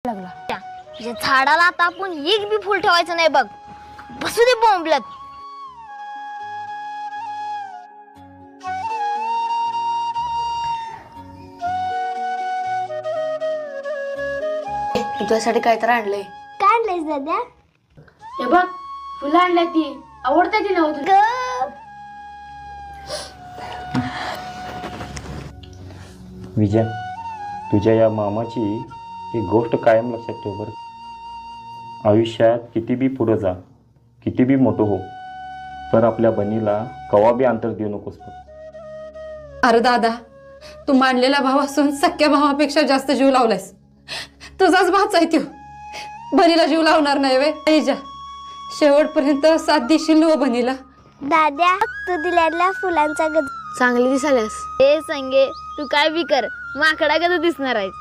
लागला तुझ्या झाडाला आता आपण एक बी फुल ठेवायचं नाही बघ. बसू दे बोंबलत. तुझ्यासाठी काय तर आणलंय. काय आणलंयस दादा? हे बघ फुलं आणल्या ती आवडते ती नव्हती. विजय, तुझ्या या मामाची एक गोष्ट कायम लक्षात ठेव बरं. आयुष्यात किती बी पुढं जा, किती बी मोठं हो, पण आपल्या बनीला कवा बी अंतर देऊ नकोस. अरे दादा, तू मानलेला भाव असून सख्या भावापेक्षा जास्त जीव लावलायस. तुझाच भाच आहे त्यो. बनीला जीव लावणार नाही वे. शेवटपर्यंत साथ देशील न बनीला. दाद्या, तू दिलेल्या फुलांचा गज चांगली दिसाल्यास. ए संगे, तू काय बी कर, माकडा गज दिसणार आहेस.